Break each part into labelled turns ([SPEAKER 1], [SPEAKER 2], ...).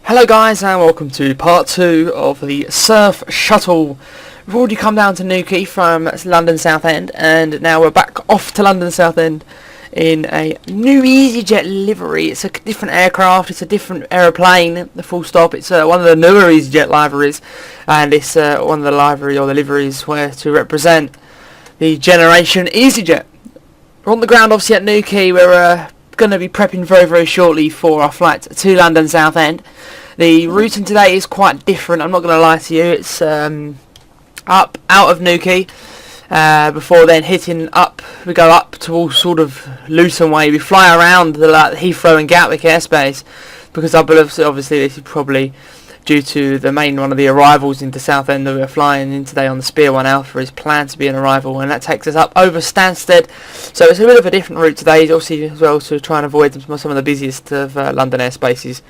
[SPEAKER 1] Hello guys, and welcome to part 2 of the Surf Shuttle. We've already come down to Newquay from London Southend, and now we're back off to London Southend in a new EasyJet livery. It's a different aircraft, it's a different aeroplane, the full stop. It's one of the newer EasyJet liveries, and it's one of the liveries where to represent the generation EasyJet. We're on the ground obviously at Newquay. We're going to be prepping very shortly for our flight to London Southend. The routing today is quite different, I'm not going to lie to you. It's up out of Newquay before then hitting up. We go up to all sort of Luton way. We fly around the Heathrow and Gatwick airspace, because I believe obviously this is probably due to the main one of the arrivals into Southend that we're flying in today on the Spear 1 Alpha is planned to be an arrival, and that takes us up over Stansted. So it's a bit of a different route today, obviously, as well, to try and avoid some of the busiest of London airspaces.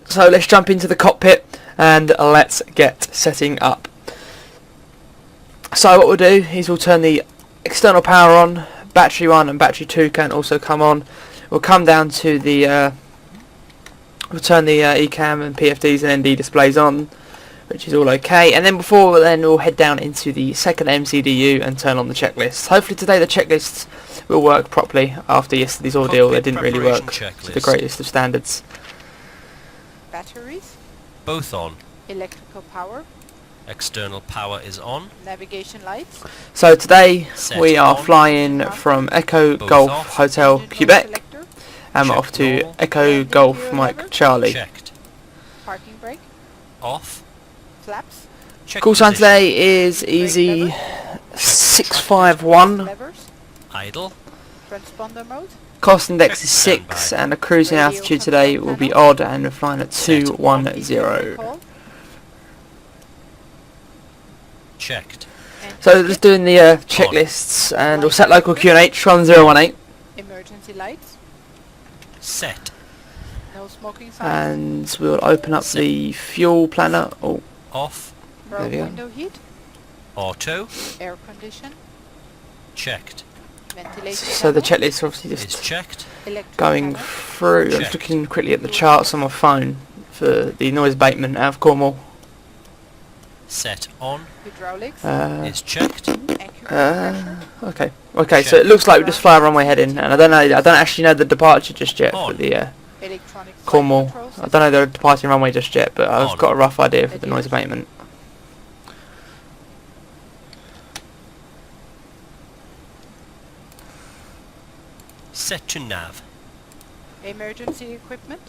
[SPEAKER 1] So let's jump into the cockpit and let's get setting up. So what we'll do is we'll turn the external power on. Battery 1 and battery 2 can also come on. We'll come down to the we'll turn the ECAM and PFDs and ND displays on, which is all okay. And then we'll head down into the second MCDU and turn on the checklists. Hopefully today the checklists will work properly. After yesterday's ordeal, they didn't really work to the greatest of standards.
[SPEAKER 2] Batteries.
[SPEAKER 3] Both on.
[SPEAKER 2] Electrical power.
[SPEAKER 3] External power is on.
[SPEAKER 2] Navigation lights.
[SPEAKER 1] So today
[SPEAKER 3] Set
[SPEAKER 1] we are
[SPEAKER 3] on.
[SPEAKER 1] flying from Echo
[SPEAKER 3] Both
[SPEAKER 1] Golf
[SPEAKER 3] off.
[SPEAKER 1] Hotel
[SPEAKER 2] Engine
[SPEAKER 1] Quebec,
[SPEAKER 2] selector.
[SPEAKER 1] and we're
[SPEAKER 3] Check
[SPEAKER 1] off to
[SPEAKER 3] normal.
[SPEAKER 1] Echo
[SPEAKER 2] Landing
[SPEAKER 1] Golf
[SPEAKER 2] gear
[SPEAKER 1] Mike
[SPEAKER 2] lever.
[SPEAKER 1] Charlie.
[SPEAKER 3] Checked.
[SPEAKER 2] Parking brake.
[SPEAKER 3] Off.
[SPEAKER 2] Flaps.
[SPEAKER 3] Check
[SPEAKER 1] Call sign
[SPEAKER 3] position.
[SPEAKER 1] today is EZY651.
[SPEAKER 2] Levers.
[SPEAKER 3] Idle.
[SPEAKER 2] Transponder mode.
[SPEAKER 1] Cost index is
[SPEAKER 3] Check
[SPEAKER 1] 6,
[SPEAKER 3] standby.
[SPEAKER 1] and the cruising
[SPEAKER 2] Radio
[SPEAKER 1] altitude today
[SPEAKER 2] control
[SPEAKER 1] will be
[SPEAKER 2] panel.
[SPEAKER 1] odd, and we're flying at
[SPEAKER 3] Set
[SPEAKER 1] 210.
[SPEAKER 2] Call.
[SPEAKER 3] Checked.
[SPEAKER 1] So just doing the checklists, and we'll set local QNH 1018,
[SPEAKER 2] Emergency lights.
[SPEAKER 3] Set.
[SPEAKER 2] No smoking signs.
[SPEAKER 1] and we'll open up the fuel planner. Oh,
[SPEAKER 3] Off.
[SPEAKER 2] Row
[SPEAKER 1] there we go.
[SPEAKER 2] window heat.
[SPEAKER 3] Auto.
[SPEAKER 2] Air condition.
[SPEAKER 3] Checked.
[SPEAKER 2] Ventilation.
[SPEAKER 1] so the
[SPEAKER 2] panel,
[SPEAKER 1] checklist obviously
[SPEAKER 3] Is
[SPEAKER 1] just
[SPEAKER 3] checked.
[SPEAKER 2] electric
[SPEAKER 1] going
[SPEAKER 2] panel,
[SPEAKER 1] through. I'm just
[SPEAKER 3] Checked.
[SPEAKER 1] looking quickly at the charts on my phone for the noise abatement out of Cornwall.
[SPEAKER 3] Set on.
[SPEAKER 2] hydraulics.
[SPEAKER 3] Is checked.
[SPEAKER 2] Accurate pressure.
[SPEAKER 1] Okay. So it looks like we just fly a runway heading, and I don't actually know the departure just yet for the
[SPEAKER 2] Electronic flight
[SPEAKER 1] Cornwall.
[SPEAKER 2] control
[SPEAKER 1] I
[SPEAKER 2] system.
[SPEAKER 1] don't know the departing runway just yet, but I've
[SPEAKER 3] On.
[SPEAKER 1] got a rough idea for the noise abatement.
[SPEAKER 3] Set to nav.
[SPEAKER 2] Emergency equipment.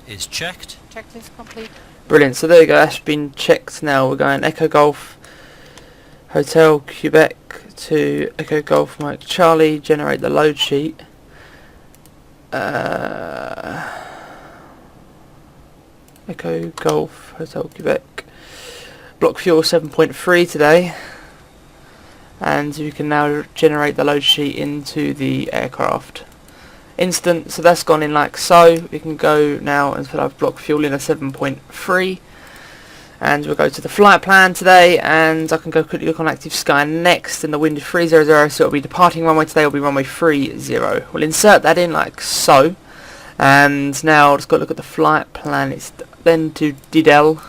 [SPEAKER 3] Is checked.
[SPEAKER 2] Checklist complete.
[SPEAKER 1] Brilliant. So there you go. That's been checked. Now we're going Echo Golf Hotel Quebec to Echo Golf Mike Charlie. Generate the load sheet. Echo Golf Hotel Quebec. Block fuel 7.3 today. And you can now generate the load sheet into the aircraft. Instant, so that's gone in like so. We can go now and put our block fuel in a 7.3, and we'll go to the flight plan today, and I can go quickly look on Active Sky next, and the wind is 300, so it'll be departing runway today, will be runway 30. We'll insert that in like so, and now let's go look at the flight plan. It's then to Didel,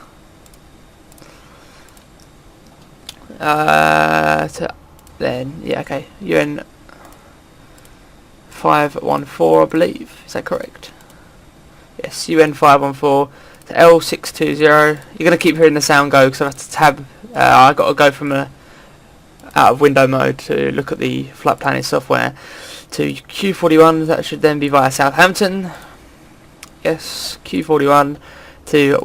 [SPEAKER 1] UN 514, I believe. Is that correct? Yes, UN 514 to L620. You're going to keep hearing the sound go because I have to tab. I got to go from out of window mode to look at the flight planning software to Q41. That should then be via Southampton. Yes, Q41 to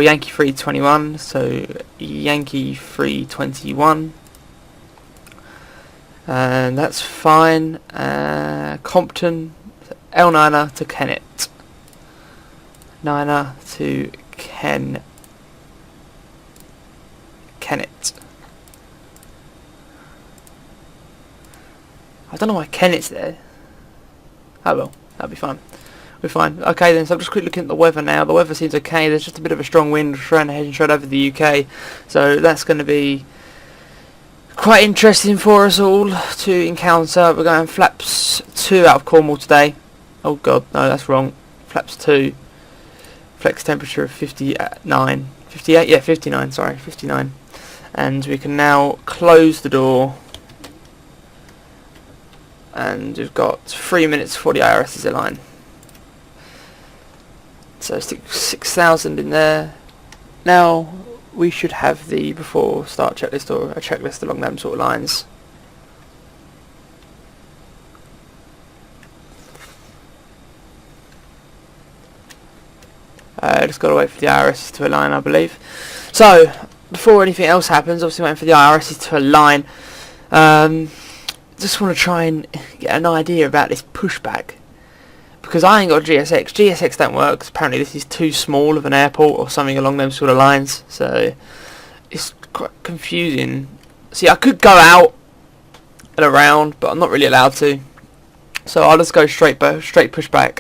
[SPEAKER 1] Yankee 321. So Yankee 321. And that's fine. Compton, L9er to Kennet. 9er to Kennet. I don't know why Kennet's there. Oh well, that'll be fine. We're fine. Okay then, so I'm just quickly looking at the weather now. The weather seems okay. There's just a bit of a strong wind heading straight over the UK. So that's going to be quite interesting for us all to encounter. We're going flaps 2 out of Cornwall today. Oh god, no, that's wrong. Flaps 2 Flex temperature of 59, 58, yeah 59, sorry, 59. And we can now close the door, and we've got 3 minutes before the IRS is align. So stick 6,000 in there. Now we should have the before start checklist, or a checklist along them sort of lines. Just got to wait for the IRS to align, I believe. So before anything else happens, obviously waiting for the IRS to align. Just want to try and get an idea about this pushback, because I ain't got GSX. GSX don't work, 'cause apparently this is too small of an airport or something along those sort of lines. So it's quite confusing. See, I could go out and around, but I'm not really allowed to. So I'll just go straight pushback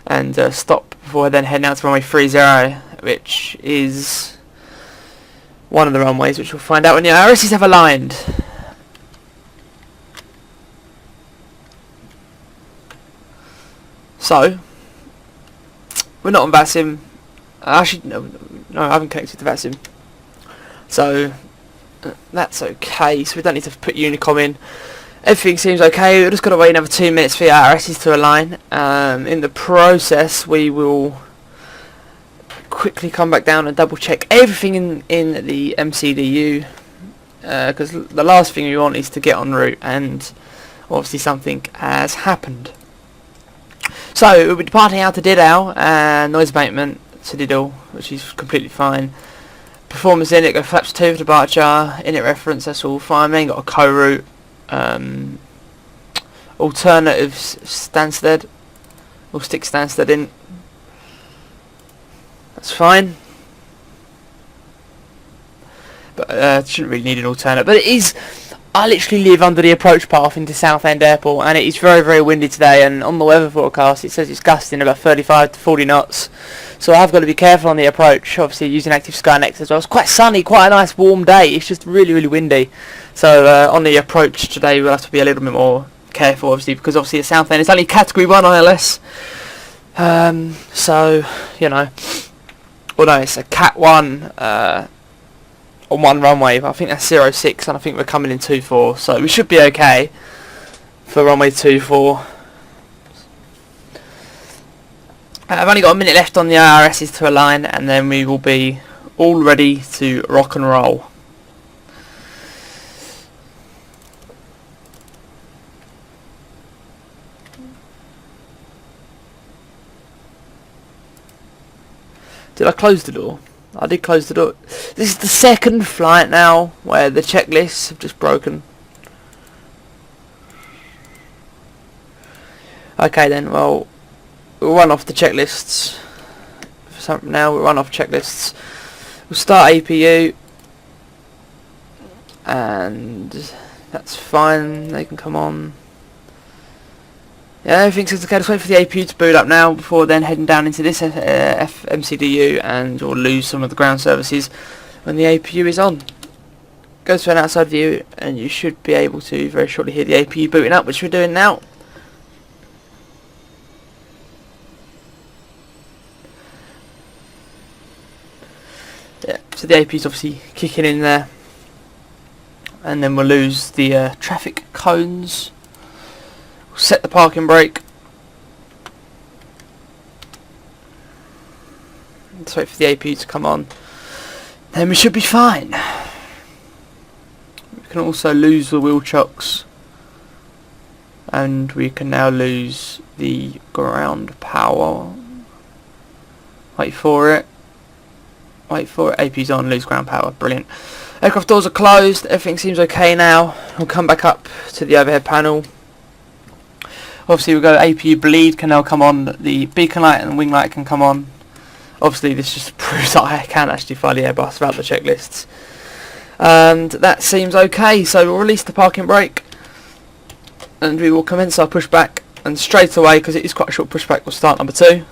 [SPEAKER 1] and stop before then heading out to runway 30, which is one of the runways, which we'll find out when the IRSs have aligned. So we're not on VASIM. Actually, no, I haven't connected to VASIM. So that's okay. So we don't need to put Unicom in. Everything seems okay. We've just got to wait another 2 minutes for the IRSs to align. In the process, we will quickly come back down and double check everything in the MCDU, because the last thing we want is to get en route and obviously something has happened. So we'll be departing out to Diddow, and noise abatement to Diddle, which is completely fine. Performance init, go flaps 2 for departure. Init reference, that's all fine. We ain't got a co-route. Alternatives Stansted. We'll stick Stansted in. That's fine. But shouldn't really need an alternate. But it is. I literally live under the approach path into Southend Airport, and it is very, very windy today. And on the weather forecast, it says it's gusting about 35 to 40 knots. So I've got to be careful on the approach. Obviously, using Active Skynex as well. It's quite sunny, quite a nice warm day. It's just really, really windy. So on the approach today, we'll have to be a little bit more careful, obviously, because obviously at Southend it's only Category 1 ILS. So you know, well, no, it's a Cat 1. On one runway, I think that's 06, and I think we're coming in 24, so we should be okay for runway 24. I've only got a minute left on the IRSs to align, and then we will be all ready to rock and roll. Did I close the door? I did close the door. This is the second flight now where the checklists have just broken. Okay then, well, we'll run off the checklists. Now we'll run off checklists. We'll start APU, and that's fine. They can come on. Yeah, everything's okay. Just wait for the APU to boot up now before then heading down into this MCDU, and we'll lose some of the ground services when the APU is on. Go to an outside view, and you should be able to very shortly hear the APU booting up, which we're doing now. Yeah, so the APU is obviously kicking in there, and then we'll lose the traffic cones. Set the parking brake. Let's wait for the APU to come on. Then we should be fine. We can also lose the wheel chocks. And we can now lose the ground power. Wait for it. Wait for it. APU's on, lose ground power. Brilliant. Aircraft doors are closed. Everything seems okay now. We'll come back up to the overhead panel. Obviously we'll go APU bleed can now come on, the beacon light and wing light can come on. Obviously this just proves that I can actually fly the Airbus without the checklists. And that seems okay, so we'll release the parking brake and we will commence our pushback, and straight away, because it is quite a short pushback, we'll start number 2.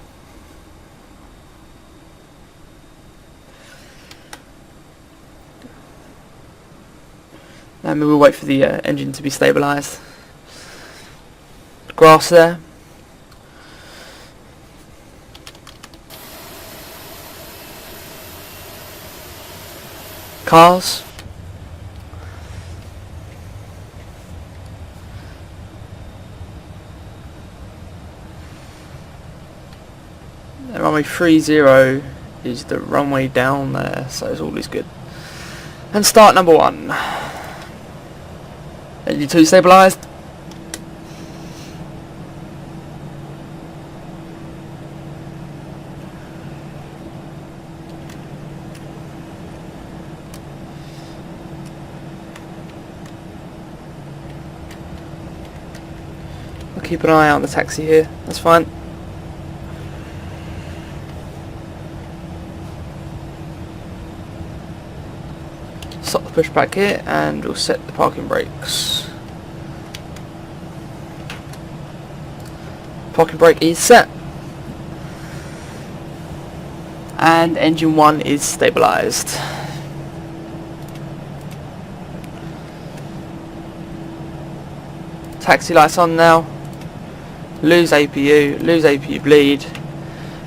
[SPEAKER 1] And we will wait for the engine to be stabilised. Grass there. cars. The runway 30 is the runway down there, so it's always good. And start number 1. Engine 2 stabilised. I'll keep an eye out on the taxi here, that's fine. Stop the pushback here and we'll set the parking brakes. Parking brake is set. And engine 1 is stabilised. Taxi lights on now. Lose APU bleed.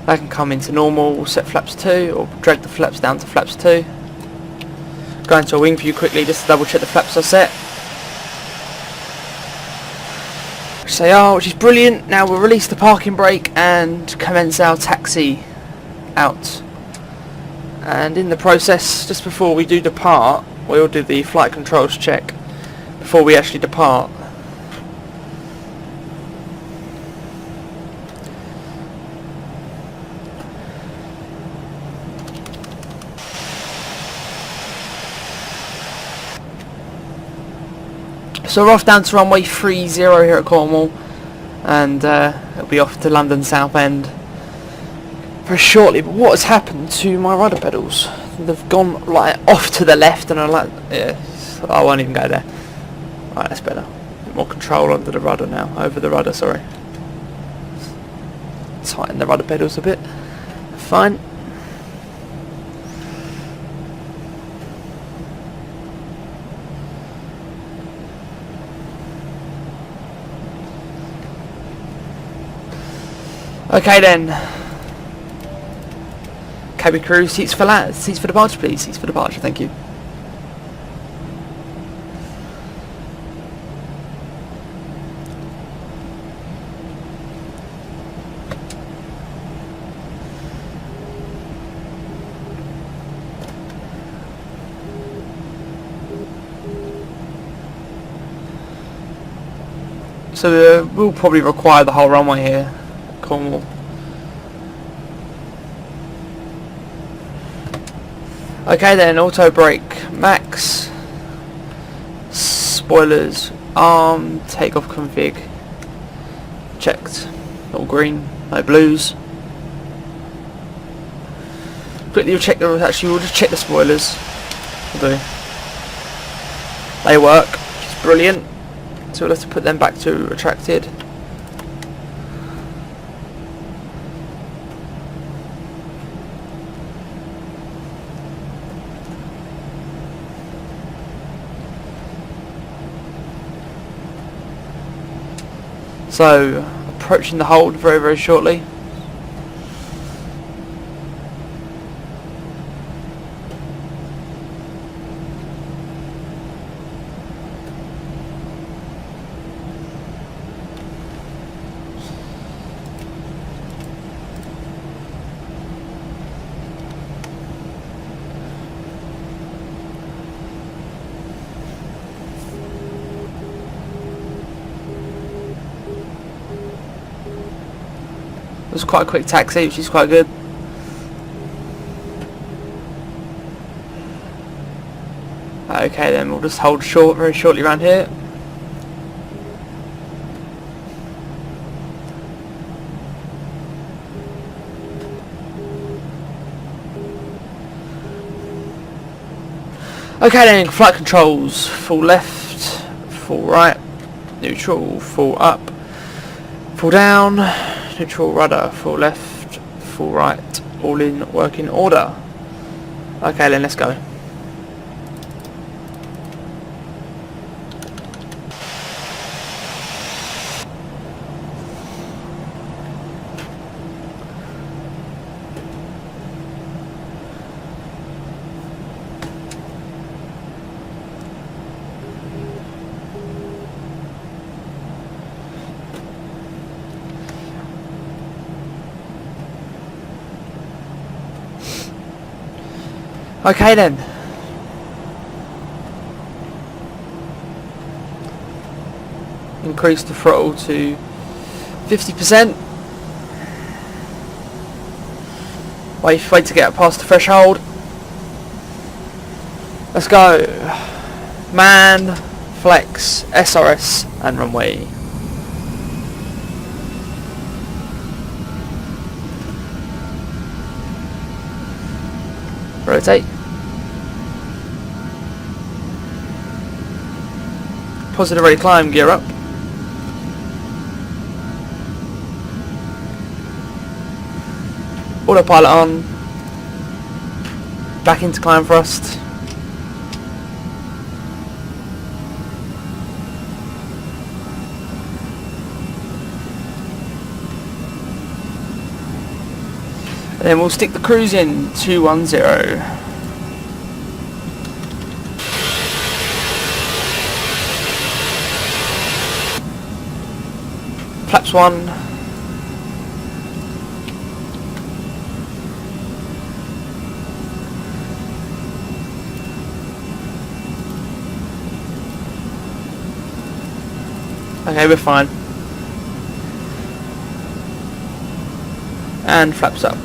[SPEAKER 1] That can come into normal. We'll set flaps 2 or drag the flaps down to flaps 2. Go into a wing view quickly just to double check the flaps are set. Which they are, which is brilliant. Now we'll release the parking brake and commence our taxi out. And in the process, just before we do depart, we'll do the flight controls check before we actually depart. So we're off down to runway 30 here at Cornwall, and it'll be off to London Southend very shortly. But what has happened to my rudder pedals? They've gone like off to the left, and I'm like, yeah, I won't even go there. Right, that's better. More control under the rudder now, over the rudder, sorry. Tighten the rudder pedals a bit. Fine. Okay then. Cabin crew, seats for departure please, seats for departure, thank you. So we'll probably require the whole runway here. Cornwall. Okay then, auto brake max, spoilers arm, takeoff config checked, all green, no blues. Quickly we'll check we'll just check the spoilers. We'll do. They work, which is brilliant. So we'll have to put them back to retracted. So, approaching the hold very, very shortly. It was quite a quick taxi, which is quite good. Okay then, we'll just hold short very shortly around here. Okay then, flight controls, full left, full right, neutral, full up, full down, neutral rudder, full left, full right, all in working order. Okay then, let's go. Okay then. Increase the throttle to 50%. Wait to get past the threshold. Let's go. Man, flex, SRS and runway. Rotate. Positive ready climb, gear up. Autopilot on. Back into climb thrust. And then we'll stick the cruise in 210. Flaps 1. Okay, we're fine. And flaps up.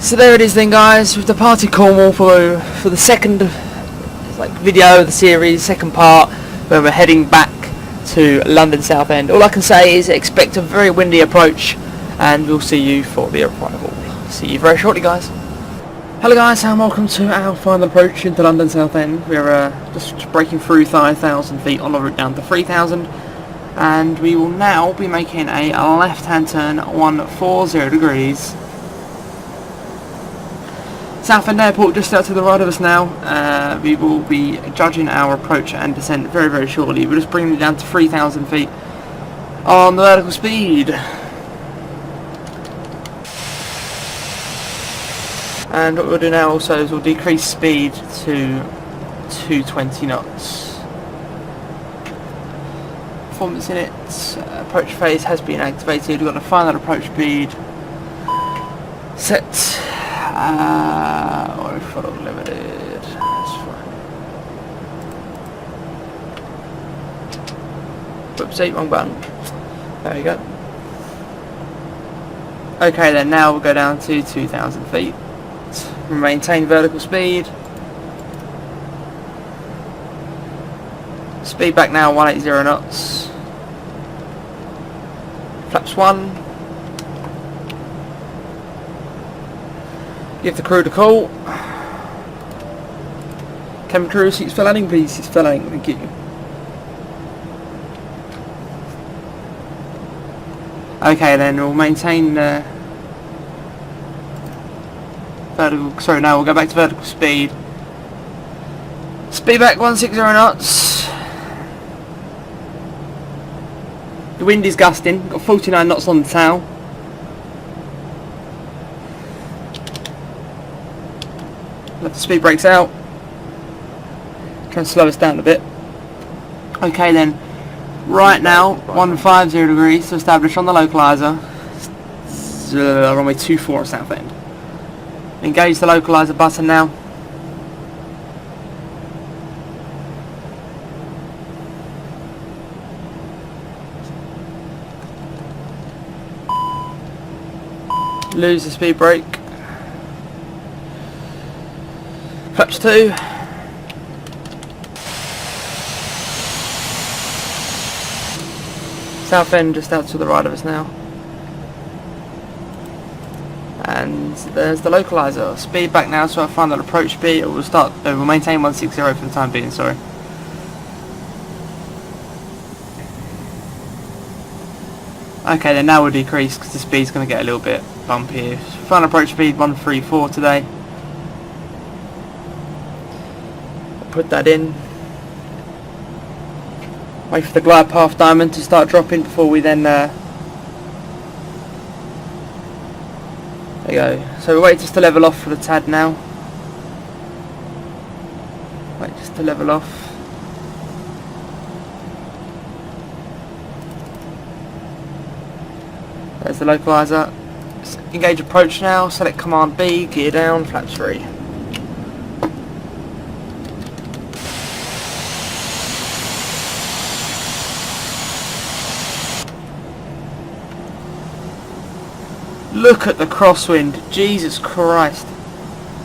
[SPEAKER 1] So there it is then, guys, we've departed Cornwall for the second video of the series, second part, where we're heading back to London Southend. All I can say is expect a very windy approach, and we'll see you for the arrival. See you very shortly, guys. Hello guys, and welcome to our final approach into London Southend. We're just breaking through 5,000 feet on the route down to 3,000, and we will now be making a left-hand turn 140 degrees. Southend Airport just out to the right of us now. We will be judging our approach and descent very, very shortly. We're just bringing it down to 3,000 feet on the vertical speed. And what we'll do now also is we'll decrease speed to 220 knots. Performance in it. Approach phase has been activated. We've got a final approach speed set. Or throttle limited. That's fine. Whoopsie, wrong button. There we go. Okay then, now we'll go down to 2,000 feet. Maintain vertical speed. Speed back now 180 knots. Flaps 1. Give the crew the call. Cabin crew, seats for landing please, seats for landing, thank you. Okay then, we'll maintain vertical, sorry no, we'll go back to vertical speed. Speed back 160 knots. The wind is gusting, got 49 knots on the tail. Let the speed brakes out. Try and slow us down a bit. Okay then, right now 150 degrees to establish on the localizer. Runway 24 at Southend. Engage the localizer button now. Lose the speed brake. Flaps 2. Southend just out to the right of us now. And there's the localizer. Speed back now so I find that approach speed. We'll maintain 160 for the time being, sorry. Okay then, now we'll decrease because the speed's going to get a little bit bumpy. Final approach speed 134 today. Put that in. Wait for the glide path diamond to start dropping before we then there you go. So we wait just to level off for the TAD now. Wait just to level off. There's the localizer. Let's engage approach now, select command B, gear down, flaps free. Look at the crosswind, Jesus Christ.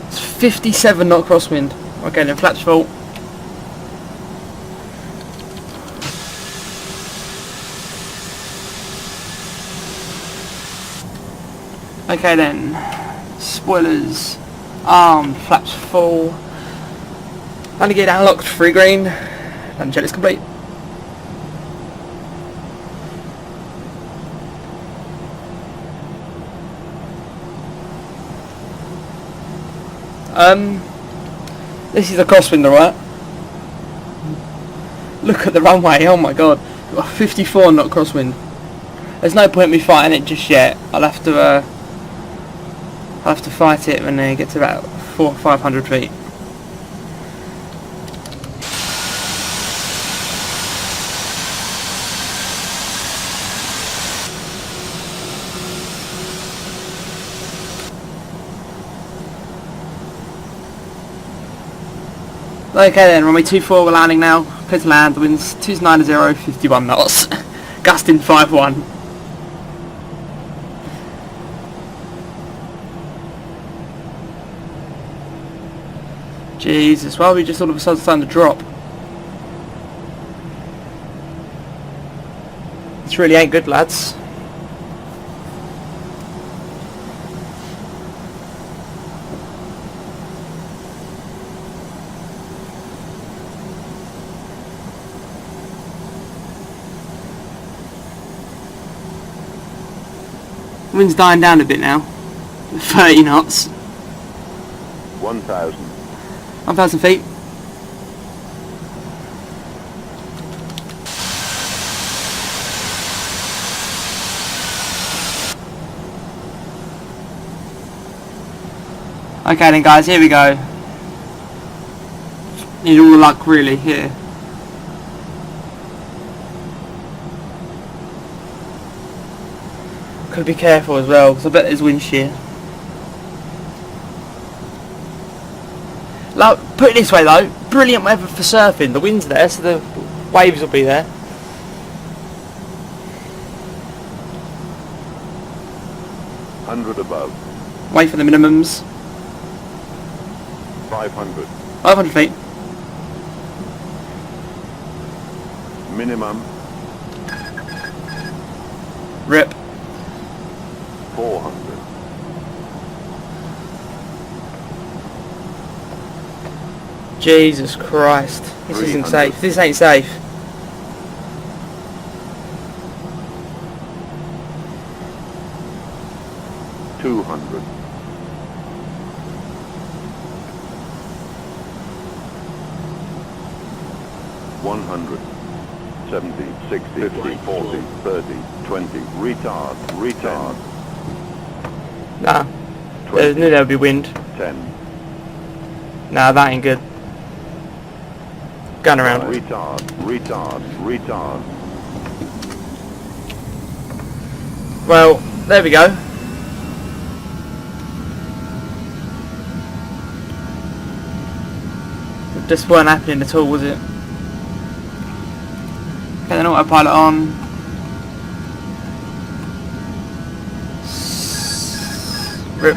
[SPEAKER 1] It's 57 knot crosswind. Okay then, flaps full. Okay then, spoilers, armed, flaps full. Landing gear down, locked, free green. Landing check is complete. This is a crosswind, alright? Look at the runway, oh my god. We've got a 54 knot crosswind. There's no point in me fighting it just yet. I'll have to fight it when they get to about 400 or 500 feet. Okay then, runway 24, we're landing now. Clear to land, the wind's 290, 51 knots. Gusting 5-1. Jesus, why are we just all of a sudden starting to drop? This really ain't good, lads. Wind's dying down a bit now. 30 knots.
[SPEAKER 4] 1,000.
[SPEAKER 1] 1,000 feet. Okay then guys, here we go. Need all the luck really here. Could be careful as well, because I bet there's wind shear. Like, put it this way though, brilliant weather for surfing. The wind's there, so the waves will be there.
[SPEAKER 4] Hundred above.
[SPEAKER 1] Wait for the minimums.
[SPEAKER 4] 500.
[SPEAKER 1] 500 feet.
[SPEAKER 4] Minimum.
[SPEAKER 1] Rip.
[SPEAKER 4] 400.
[SPEAKER 1] Jesus Christ. This isn't
[SPEAKER 4] 300.
[SPEAKER 1] safe. This ain't safe.
[SPEAKER 4] $200. 100. 70, 60, 50, 40, 30, 20. Retard. Retard.
[SPEAKER 1] Nah.
[SPEAKER 4] 20.
[SPEAKER 1] There'll be wind.
[SPEAKER 4] 10.
[SPEAKER 1] Nah, that ain't good. Gun around.
[SPEAKER 4] Retard. Retard. Retard.
[SPEAKER 1] Well, there we go. It just weren't happening at all, was it? Okay, then autopilot on. Rip.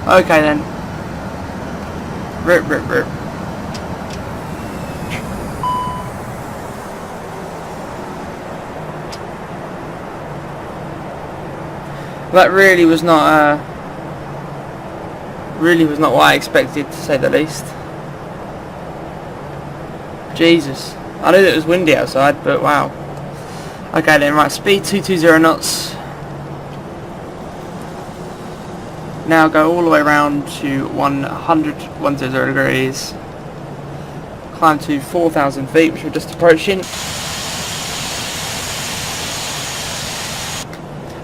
[SPEAKER 1] Okay then. Rip, rip, rip. That really was not what I expected, to say the least. Jesus. I knew that it was windy outside, but wow. Okay then, right, speed 220 knots. Now go all the way around to 100 degrees. climb to 4,000 feet, which we're just approaching.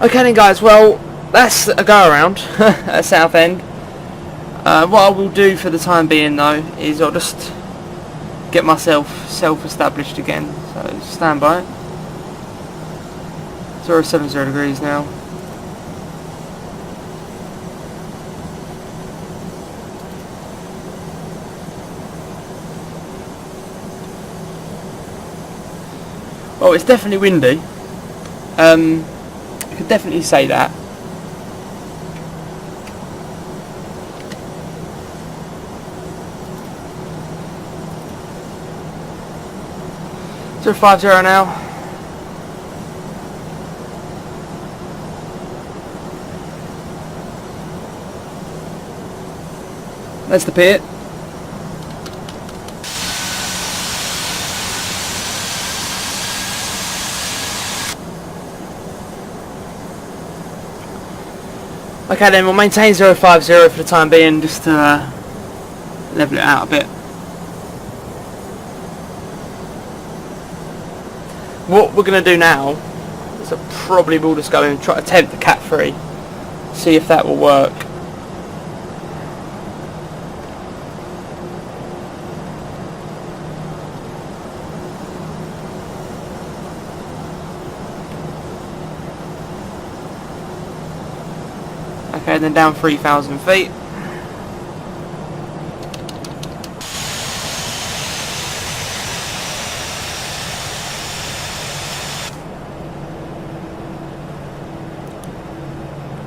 [SPEAKER 1] Okay then guys, well that's a go around at Southend. What I will do for the time being though is I'll just get myself self-established again, so stand by. 070 degrees now. Well, it's definitely windy. I could definitely say that. So 50 now. That's the pit. Okay then, we'll maintain 050 for the time being, just to level it out a bit. What we're going to do now is I probably will just go and try to attempt the Cat 3, see if that will work. Okay, then down 3,000 feet.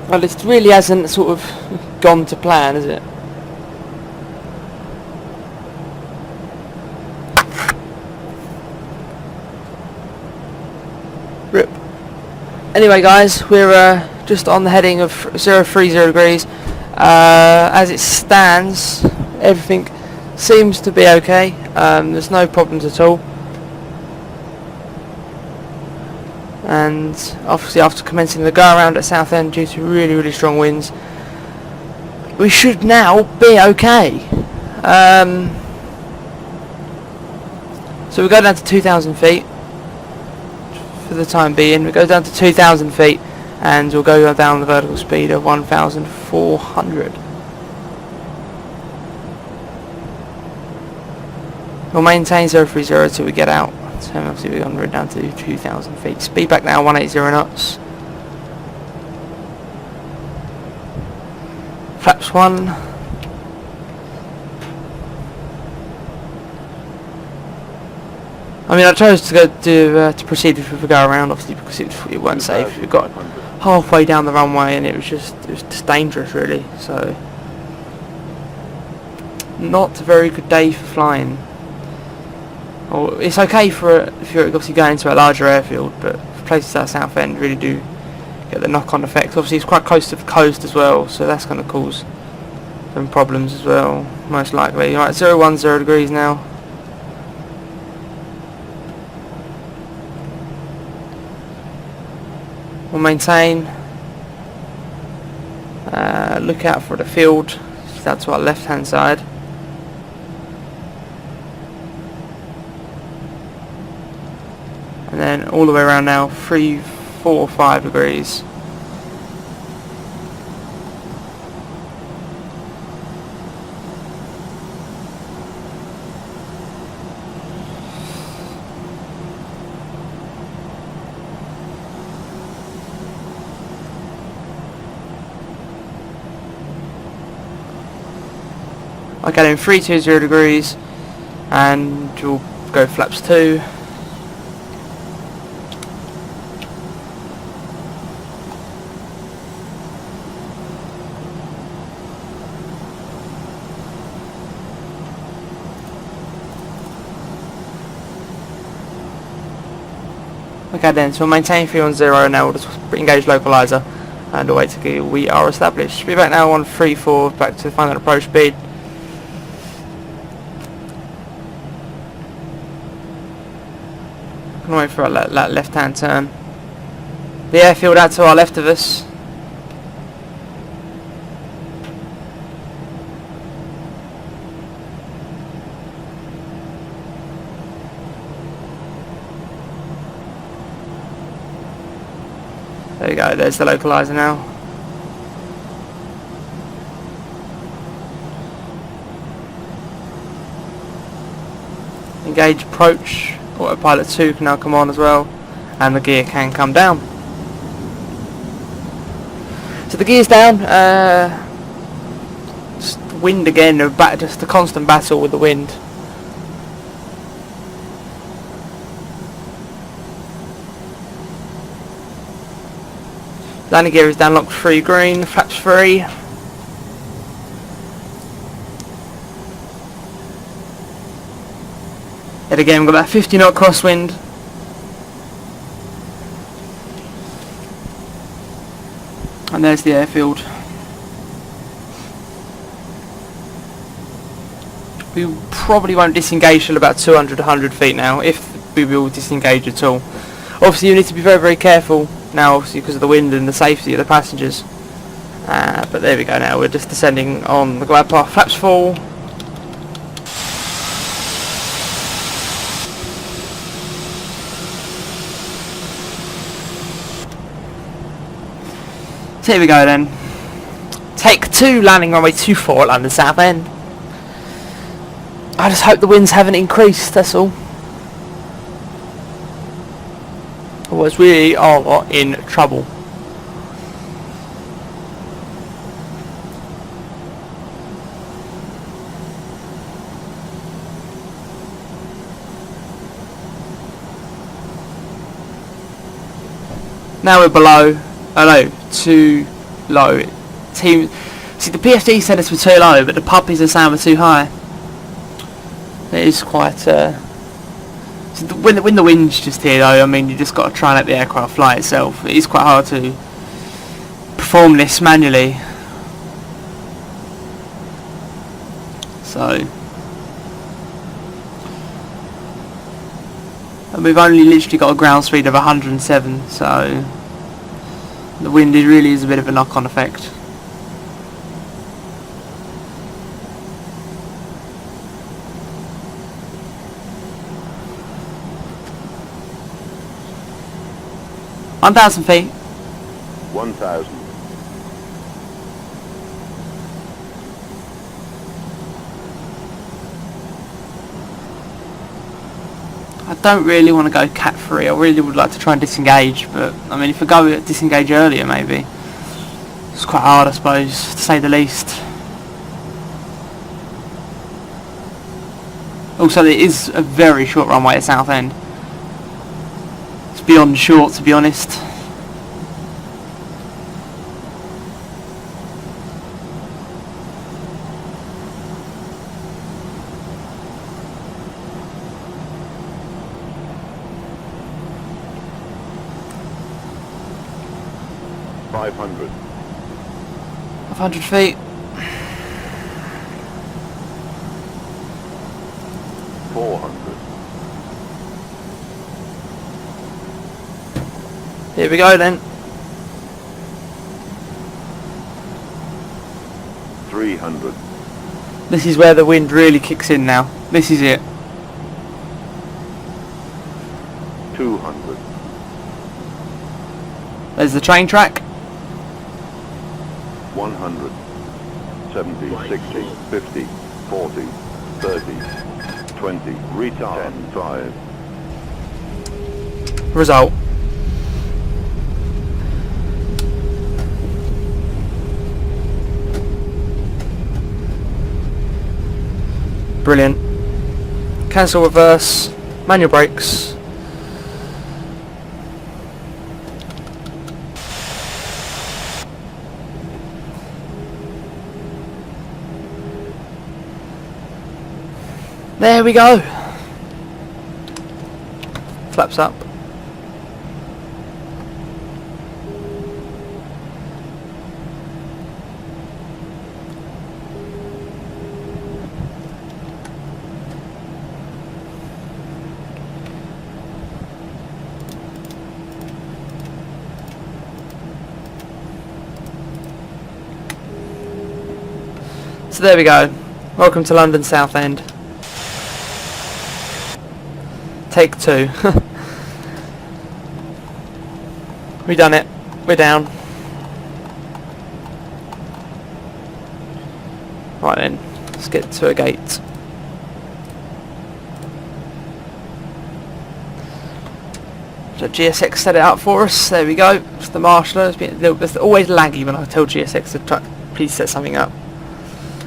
[SPEAKER 1] Well, it really hasn't sort of gone to plan, has it? Rip. Anyway guys, we're just on the heading of 030 degrees. As it stands, everything seems to be okay. There's no problems at all. And obviously after commencing the go around at Southend due to really strong winds, we should now be okay. So we go down to 2,000 feet for the time being. We go down to 2,000 feet and we'll go down the vertical speed of 1,400. We'll maintain 030 till we get out. So obviously we're going to run down to 2,000 feet. Speed back now 180 knots. Flaps 1. I mean, I chose to go to proceed with the go around, obviously because it weren't safe. We got halfway down the runway and it was just dangerous really. So not a very good day for flying. Well, it's okay for if you're obviously going to a larger airfield, but for places like Southend really do get the knock-on effect. Obviously it's quite close to the coast as well, so that's going to cause some problems as well, most likely. Right, 010 degrees now. We'll maintain. Look out for the field. That's to our left-hand side. And then all the way around now, 3, 4, 5 degrees. Okay, then 320 degrees, and we'll go flaps 2. Okay then, so we'll maintain 310 now, we'll just engage localizer and await till we are established. Be back now on 34, back to the final approach speed. Gonna wait for that left hand turn. The airfield out to our left of us. There we go, there's the localizer now. Engage approach, autopilot 2 can now come on as well, and the gear can come down. So the gear's down, just wind again, just a constant battle with the wind. Landing gear is down, locked 3 green, flaps 3. Yet again, we've got that 50 knot crosswind. And there's the airfield. We probably won't disengage till about 200-100 feet now, if we will disengage at all. Obviously you need to be very, very careful now, obviously because of the wind and the safety of the passengers. But there we go now, we're just descending on the glide path, flaps full. So here we go then. Take 2, landing runway 24 at London Southend. I just hope the winds haven't increased, that's all. Otherwise we are in trouble. Now we're below. Oh no, too low. See, the PFD said us we're too low, but the puppies are saying we're too high. It is quite. So when the wind's just here, though, I mean, you just got to try and let the aircraft fly itself. It is quite hard to perform this manually. So, and we've only literally got a ground speed of 107, so. The wind really is a bit of a knock-on effect. feet.
[SPEAKER 4] 1,000.
[SPEAKER 1] I don't really want to go Cat 3. I really would like to try and disengage, but I mean, if I go disengage earlier, maybe it's quite hard, I suppose, to say the least. Also, it is a very short runway at Southend. It's beyond short, to be honest.
[SPEAKER 4] $500.
[SPEAKER 1] 500 feet.
[SPEAKER 4] 400.
[SPEAKER 1] Here we go then.
[SPEAKER 4] 300.
[SPEAKER 1] This is where the wind really kicks in now. This is it.
[SPEAKER 4] 200.
[SPEAKER 1] There's the train track.
[SPEAKER 4] 100. 70, 60, 50, 40, 30, 20, retard, 10, 5.
[SPEAKER 1] Result. Brilliant. Cancel reverse. Manual brakes. There we go. Flaps up. So there we go. Welcome to London Southend. Take 2. We done it. we're down. Right then, let's get to a gate. So GSX set it up for us. There we go. It's the marshaller. It's always laggy when I tell GSX to try, please set something up.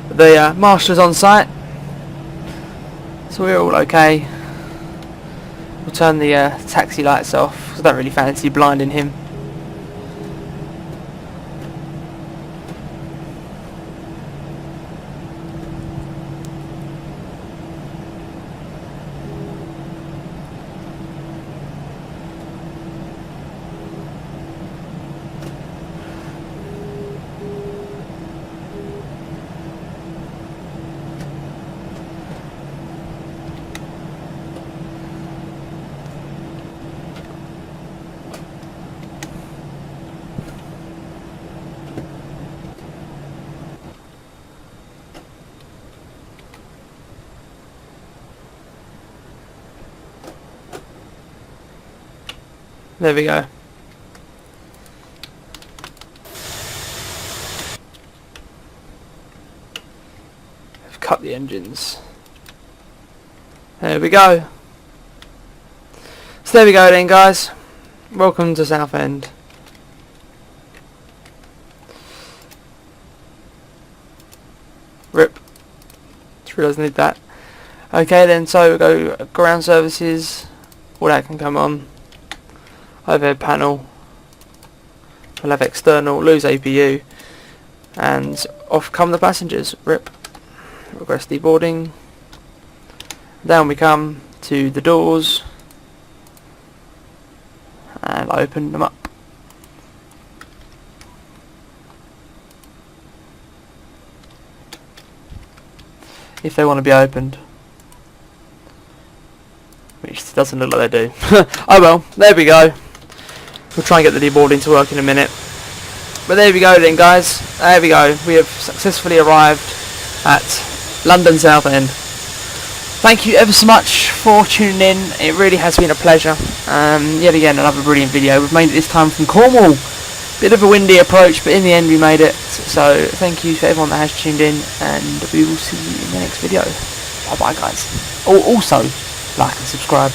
[SPEAKER 1] But the marshaller's on site, so we're all okay. We'll turn the taxi lights off, 'cause I don't really fancy blinding him. There we go. I've cut the engines. There we go. So there we go then, guys. Welcome to Southend. Rip. Just realised I need that. Okay then, so we'll go ground services. All that can come on. Overhead panel, we'll have external, lose APU, and off come the passengers. Rip. Request deboarding. Down we come to the doors and open them up. If they want to be opened, which doesn't look like they do. Oh well, there we go. We'll try and get the deboarding to work in a minute. But there we go then, guys. There we go. We have successfully arrived at London Southend. Thank you ever so much for tuning in. It really has been a pleasure. Yet again, another brilliant video. We've made it this time from Cornwall. Bit of a windy approach, but in the end we made it. So thank you for everyone that has tuned in, and we will see you in the next video. Bye bye, guys. Oh, also, like and subscribe.